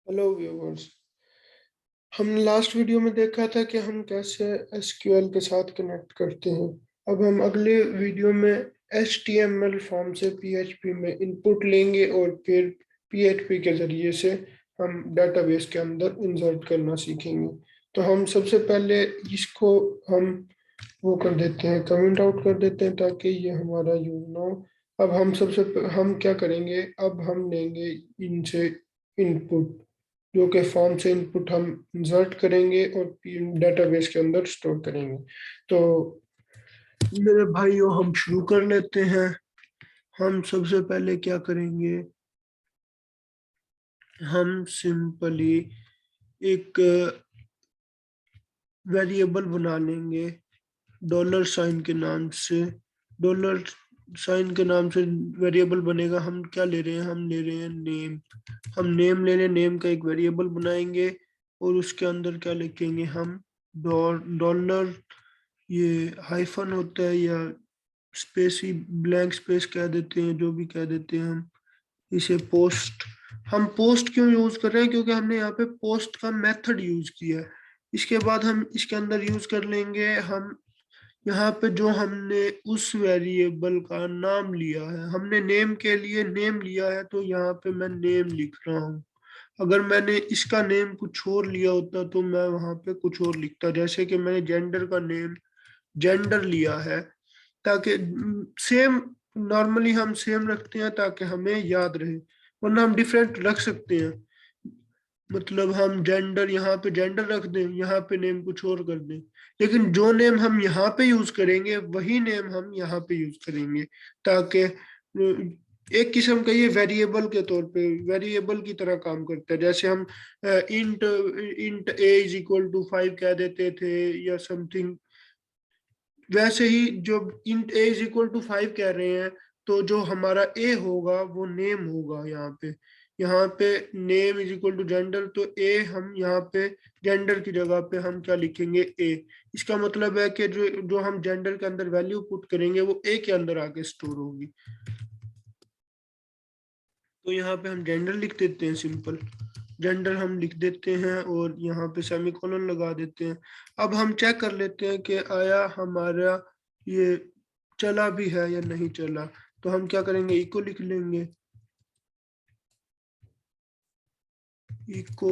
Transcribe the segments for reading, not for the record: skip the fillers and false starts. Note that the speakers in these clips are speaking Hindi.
Hello viewers. हमने लास्ट वीडियो में देखा था कि हम कैसे एसक्यूएल के साथ कनेक्ट करते हैं। अब हम अगले वीडियो में एचटीएमएल फॉर्म से पीएचपी में इनपुट लेंगे और फिर पीएचपी के जरिए से हम डाटाबेस के अंदर इंसर्ट करना सीखेंगे। तो हम सबसे पहले इसको हम वो कर देते हैं, कमेंट आउट कर देते हैं ताकि ये हमारा यूज ना हो। अब हम क्या करेंगे, अब हम लेंगे इनसे इनपुट, जो कि फॉर्म से इनपुट हम इंसर्ट करेंगे और डेटाबेस के अंदर स्टोर करेंगे। तो मेरे भाइयों, हम शुरू कर लेते हैं। हम सबसे पहले क्या करेंगे, हम सिंपली एक वेरिएबल बना लेंगे डॉलर साइन के नाम से। डॉलर साइन के नाम से वेरिएबल बनेगा। हम क्या ले रहे हैं, हम ले रहे हैं नेम। हम नेम ले रहे हैं, नेम का एक वेरिएबल बनाएंगे और उसके अंदर क्या लिखेंगे हम, डॉलर, ये हाइफन होता है या स्पेस ही, ब्लैंक स्पेस कह देते हैं, जो भी कह देते हैं हम इसे, पोस्ट। हम पोस्ट क्यों यूज कर रहे हैं, क्योंकि हमने यहाँ पे पोस्ट का मेथड यूज किया है। इसके बाद हम इसके अंदर यूज कर लेंगे हम यहाँ पे जो हमने उस वेरिएबल का नाम लिया है। हमने नेम के लिए नेम लिया है, तो यहाँ पे मैं नेम लिख रहा हूँ। अगर मैंने इसका नेम कुछ और लिया होता तो मैं वहां पे कुछ और लिखता। जैसे कि मैंने जेंडर का नेम जेंडर लिया है, ताकि सेम, नॉर्मली हम सेम रखते हैं ताकि हमें याद रहे, वरना हम डिफरेंट रख सकते हैं। मतलब हम जेंडर, यहाँ पे जेंडर रख दें, यहाँ पे नेम कुछ और कर दें, लेकिन जो नेम हम यहाँ पे यूज करेंगे वही नेम हम यहाँ पे यूज करेंगे, ताकि एक किस्म का ये वेरिएबल के तौर पे, वेरिएबल की तरह काम करता है। जैसे हम int int a is equal to 5 कह देते थे या समथिंग, वैसे ही जो int a is equal to 5 कह रहे हैं, तो जो हमारा ए होगा वो नेम होगा। यहाँ पे name is equal to gender, तो ए हम यहाँ पे जेंडर की जगह पे हम क्या लिखेंगे, ए। इसका मतलब है कि जो जो हम जेंडर के अंदर वैल्यू पुट करेंगे वो ए के अंदर आके स्टोर होगी। तो यहाँ पे हम जेंडर लिख देते हैं, सिंपल जेंडर हम लिख देते हैं और यहाँ पे सेमीकोलन लगा देते हैं। अब हम चेक कर लेते हैं कि आया हमारा ये चला भी है या नहीं चला। तो हम क्या करेंगे, इको लिख लेंगे, इको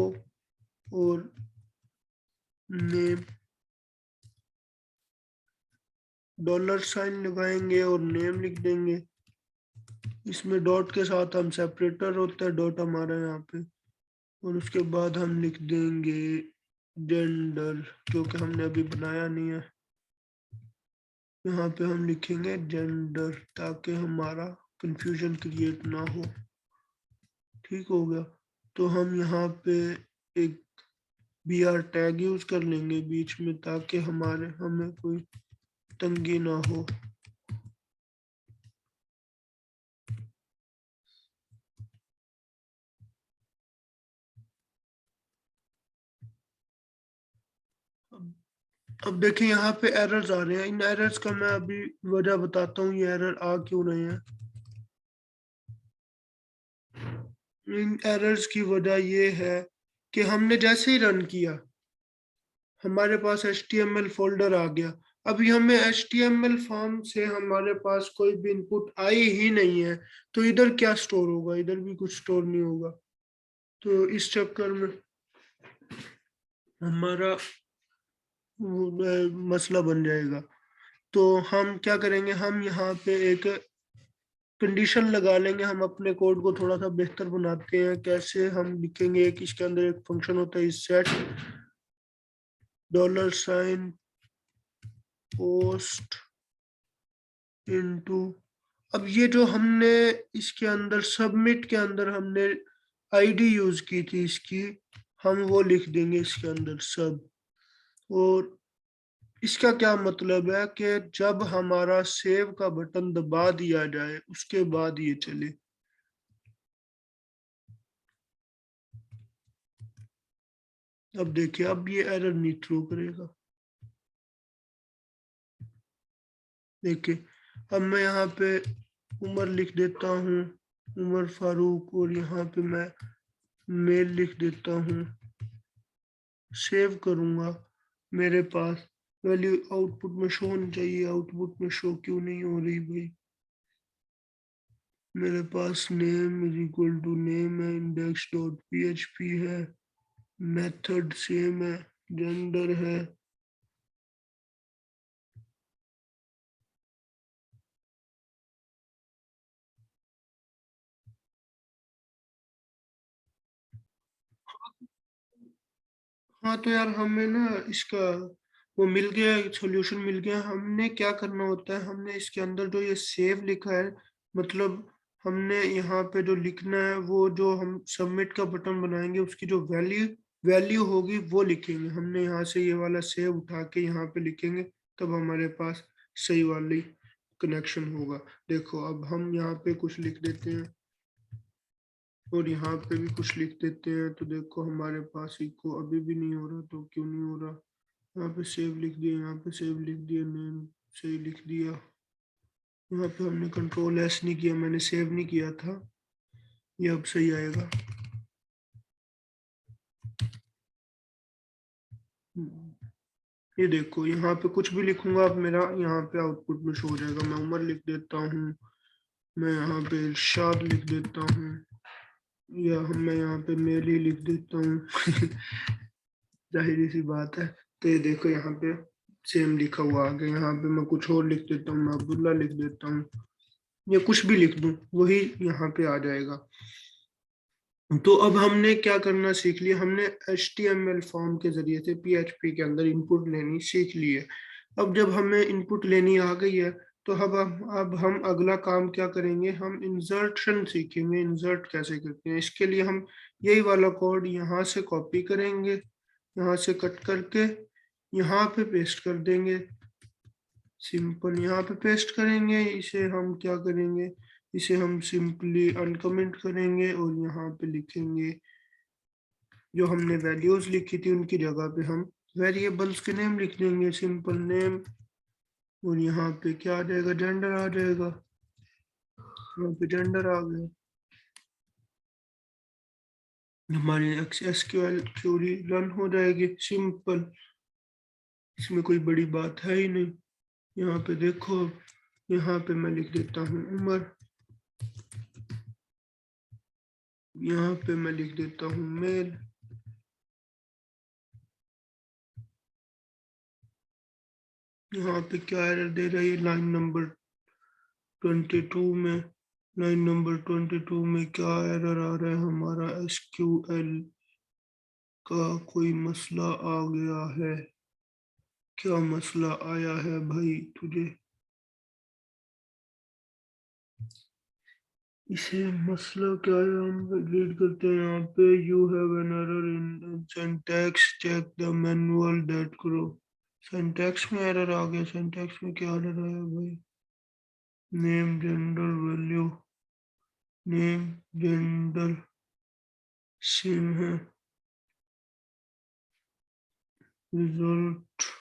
और नेम, डॉलर साइन लगाएंगे और नेम लिख देंगे। इसमें डॉट के साथ हम सेपरेटर होता है डॉट हमारा यहाँ पे, और उसके बाद हम लिख देंगे जेंडर, क्योंकि हमने अभी बनाया नहीं है। यहाँ पे हम लिखेंगे जेंडर ताकि हमारा कंफ्यूजन क्रिएट ना हो। ठीक हो गया। तो हम यहाँ पे एक बी आर टैग यूज कर लेंगे बीच में, ताकि हमें कोई तंगी ना हो। अब अब देखिए यहाँ पे एरर्स आ रहे हैं। इन एरर्स का मैं अभी वजह बताता हूँ, ये एरर आ क्यों रहे हैं। इन एरर्स की वजह ये है कि हमने जैसे ही रन किया हमारे पास HTML फोल्डर आ गया। अभी हमें HTML फॉर्म से हमारे पास कोई भी इनपुट आई ही नहीं है, तो इधर क्या स्टोर होगा, इधर भी कुछ स्टोर नहीं होगा। तो इस चक्कर में हमारा मसला बन जाएगा। तो हम क्या करेंगे, हम यहाँ पे एक कंडीशन लगा लेंगे। हम अपने कोड को थोड़ा सा बेहतर बनाते हैं। कैसे, हम लिखेंगे एक, इसके अंदर एक फंक्शन होता है set dollar sign post into. अब ये जो हमने इसके अंदर सबमिट के अंदर हमने आईडी यूज की थी इसकी, हम वो लिख देंगे इसके अंदर सब। और इसका क्या मतलब है कि जब हमारा सेव का बटन दबा दिया जाए उसके बाद ये चले। अब देखिए, अब ये एरर नहीं थ्रो करेगा। देखिए, अब मैं यहाँ पे उमर लिख देता हूँ, उमर फारूक, और यहाँ पे मैं मेल लिख देता हूँ, सेव करूँगा। मेरे पास वैल्यू आउटपुट में शो होनी चाहिए, आउटपुट में शो क्यों नहीं हो रही भाई? मेरे पास name is equal to name है, इंडेक्स डॉट पीएचपी है, मेथड सेम है, जेंडर है। हाँ तो यार हमें ना इसका वो मिल गया, सॉल्यूशन मिल गया। हमने क्या करना होता है, हमने इसके अंदर जो ये सेव लिखा है, मतलब हमने यहाँ पे जो लिखना है वो जो हम सबमिट का बटन बनाएंगे उसकी जो वैल्यू वैल्यू होगी वो लिखेंगे। हमने यहाँ से ये वाला सेव उठा के यहाँ पे लिखेंगे, तब हमारे पास सही वाली कनेक्शन होगा। देखो अब हम यहाँ पे कुछ लिख देते हैं और यहाँ पे भी कुछ लिख देते हैं, तो देखो हमारे पास इको अभी भी नहीं हो रहा, तो क्यों नहीं हो रहा? यहाँ पे सेव लिख दिया, यहाँ पे सेव लिख दिया, नेम सही लिख दिया। यहाँ पे हमने कंट्रोल एस नहीं किया, मैंने सेव नहीं किया था, ये अब सही आएगा। ये देखो यहाँ पे कुछ भी लिखूंगा अब मेरा यहाँ पे आउटपुट में शो हो जाएगा। मैं उमर लिख देता हूँ, मैं यहाँ पे इरशाद लिख देता हूँ, या मैं यहाँ पे मेल ही लिख देता हूँ। जाहिर सी बात है। तो ये देखो यहाँ पे सेम लिखा हुआ आ गया। यहाँ पे मैं कुछ और लिख देता हूँ, मैं अब्दुल्ला लिख देता हूँ, या कुछ भी लिख दूँ वही यहाँ पे आ जाएगा। तो अब हमने क्या करना सीख लिया, हमने HTML फॉर्म के जरिए से PHP के अंदर इनपुट लेनी सीख ली है। अब जब हमें इनपुट लेनी आ गई है, तो अब हम अगला काम क्या करेंगे, हम इंसर्शन सीखेंगे। इंसर्ट कैसे करते हैं, इसके लिए हम यही वाला कोड यहाँ से कॉपी करेंगे, यहाँ से कट करके यहाँ पे पेस्ट कर देंगे। सिंपल यहाँ पे पेस्ट करेंगे। इसे हम क्या करेंगे, इसे हम सिंपली अनकमेंट करेंगे और यहाँ पे लिखेंगे जो हमने वैल्यूज लिखी थी उनकी जगह पे हम वेरिएबल्स के नेम लिख देंगे, सिंपल नेम। और यहाँ पे क्या आ जाएगा, जेंडर आ जाएगा। यहाँ पे जेंडर आ गया, हमारी SQL क्यूरी रन हो जाएगी। सिंपल, इसमें कोई बड़ी बात है ही नहीं। यहाँ पे देखो, यहाँ पे मैं लिख देता हूँ उमर, यहाँ पे मैं लिख देता हूँ मेल, यहाँ पे क्या एरर दे रही है, लाइन नंबर 22 में, लाइन नंबर 22 में क्या एरर आ रहा है, हमारा SQL का कोई मसला आ गया है। क्या मसला आया है भाई तुझे? इसे मसला क्या है, हम रीड करते हैं यहाँ पे, you have an error in syntax, check the manual that करो। सिंटैक्स में एरर आ गया, सिंटैक्स में क्या एरर आया भाई? Name gender value, name gender same है, रिजल्ट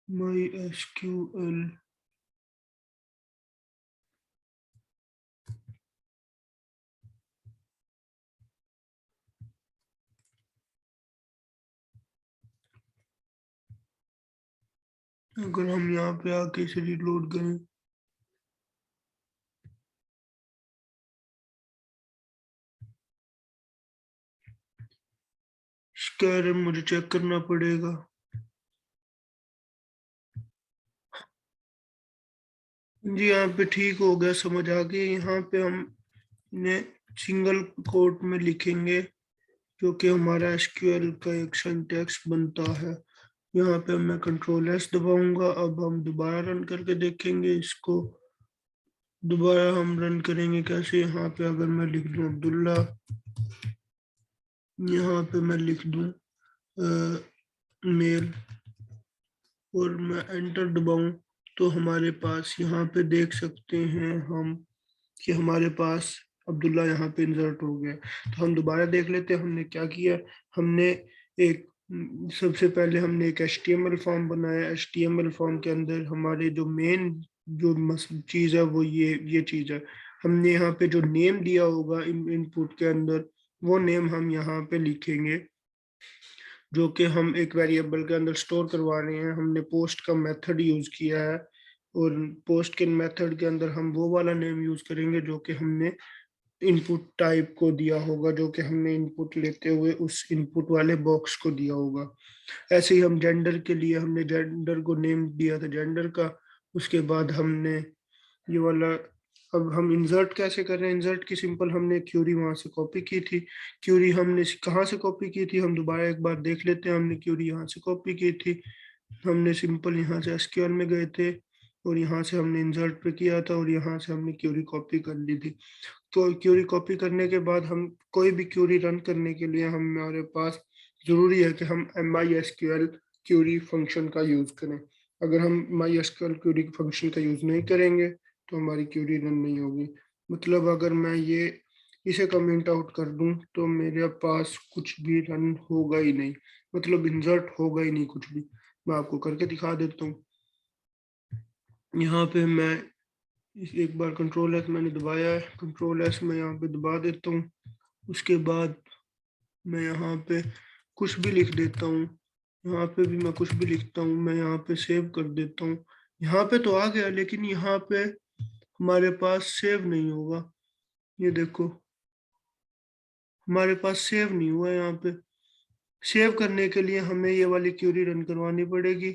माई SQL। अगर हम यहाँ पे आके इसे रीलोड करें, इसका एरर मुझे चेक करना पड़ेगा। जी यहाँ पे ठीक हो गया, समझ आ गई। यहाँ पे हम इन्हें सिंगल कोट में लिखेंगे क्योंकि हमारा SQL का एक सिंटैक्स बनता है। यहाँ पे मैं कंट्रोल S दबाऊंगा। अब हम दोबारा रन करके देखेंगे इसको। दोबारा हम रन करेंगे कैसे, यहाँ पे अगर मैं लिख दूं अब्दुल्ला, यहाँ पे मैं लिख दूं मेल और मैं एंटर दबाऊं, तो हमारे पास यहाँ पे देख सकते हैं हम कि हमारे पास अब्दुल्ला यहाँ पे इंसर्ट हो गया। तो हम दोबारा देख लेते हैं हमने क्या किया। हमने एक सबसे पहले हमने एक HTML फॉर्म बनाया। HTML फॉर्म के अंदर हमारे जो मेन जो चीज़ है वो ये चीज़ है। हमने यहाँ पे जो नेम दिया होगा इनपुट के अंदर, वो नेम हम यहाँ पे लिखेंगे जो कि हम एक वेरिएबल के अंदर स्टोर करवा रहे हैं। हमने पोस्ट का मेथड यूज किया है और पोस्ट के मेथड के अंदर हम वो वाला नेम यूज करेंगे जो कि हमने इनपुट टाइप को दिया होगा, जो कि हमने इनपुट लेते हुए उस इनपुट वाले बॉक्स को दिया होगा। ऐसे ही हम जेंडर के लिए हमने जेंडर को नेम दिया था जेंडर का। उसके बाद हमने ये वाला, अब हम इंसर्ट कैसे कर रहे हैं? इंसर्ट की सिंपल हमने क्यूरी वहां से कॉपी की थी। क्यूरी हमने कहाँ से कॉपी की थी, हम दोबारा एक बार देख लेते हैं। हमने क्यूरी यहाँ से कॉपी की थी। हमने सिंपल यहाँ से एसक्यूएल में गए थे और यहाँ से हमने इंसर्ट पे किया था और यहाँ से हमने क्यूरी कॉपी कर ली थी। तो क्यूरी कॉपी करने के बाद हम कोई भी क्यूरी रन करने के लिए हमारे पास जरूरी है कि हम MySQL क्यूरी फंक्शन का यूज करें। अगर हम MySQL क्यूरी फंक्शन का यूज नहीं करेंगे तो हमारी क्यूरी रन नहीं होगी। मतलब अगर मैं ये इसे कमेंट आउट कर दूं तो मेरे पास कुछ भी रन होगा ही नहीं, मतलब इंसर्ट होगा ही नहीं कुछ भी। मैं आपको करके दिखा देता हूँ। यहाँ पे मैं एक बार कंट्रोल S मैंने दबाया है, कंट्रोल S मैं यहाँ पे दबा देता हूँ। उसके बाद मैं यहाँ पे कुछ भी लिख देता हूँ। यहाँ पे भी मैं कुछ भी लिखता हूँ। मैं यहाँ पे सेव कर देता हूँ। यहाँ पे तो आ गया लेकिन यहाँ पे हमारे पास सेव नहीं होगा। ये देखो हमारे पास सेव नहीं हुआ यहाँ पे। सेव करने के लिए हमें ये वाली क्यूरी रन करवानी पड़ेगी,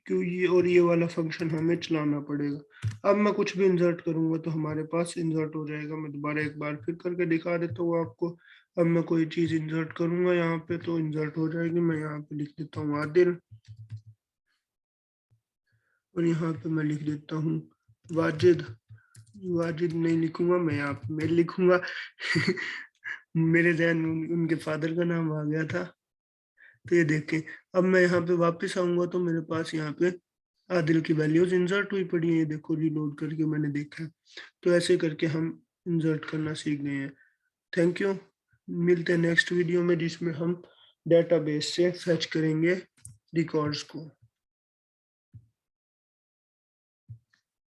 क्यों ये और ये वाला फंक्शन हमें चलाना पड़ेगा। अब मैं कुछ भी इंसर्ट करूंगा तो हमारे पास इंसर्ट हो जाएगा। मैं दोबारा एक बार फिर करके दिखा देता हूँ आपको। अब मैं कोई चीज इंसर्ट करूंगा यहाँ पे तो इंसर्ट हो जाएगी। मैं यहाँ पे लिख देता हूँ आदिल और यहाँ पे मैं लिख देता हूँ वाजिद। वाजिद नहीं लिखूंगा, मैं यहाँ पे मेल लिखूंगा। मेरे ध्यान में उनके फादर का नाम आ गया था। तो ये देखें, अब मैं यहाँ पे वापस आऊंगा तो मेरे पास यहाँ पे आदिल की वैल्यूज इंसर्ट हुई पड़ी है। ये देखो रीलोड करके मैंने देखा है। तो ऐसे करके हम इंसर्ट करना सीख गए हैं। Thank you. मिलते हैं नेक्स्ट वीडियो में जिसमें हम डेटाबेस से फेच करेंगे रिकॉर्ड्स को।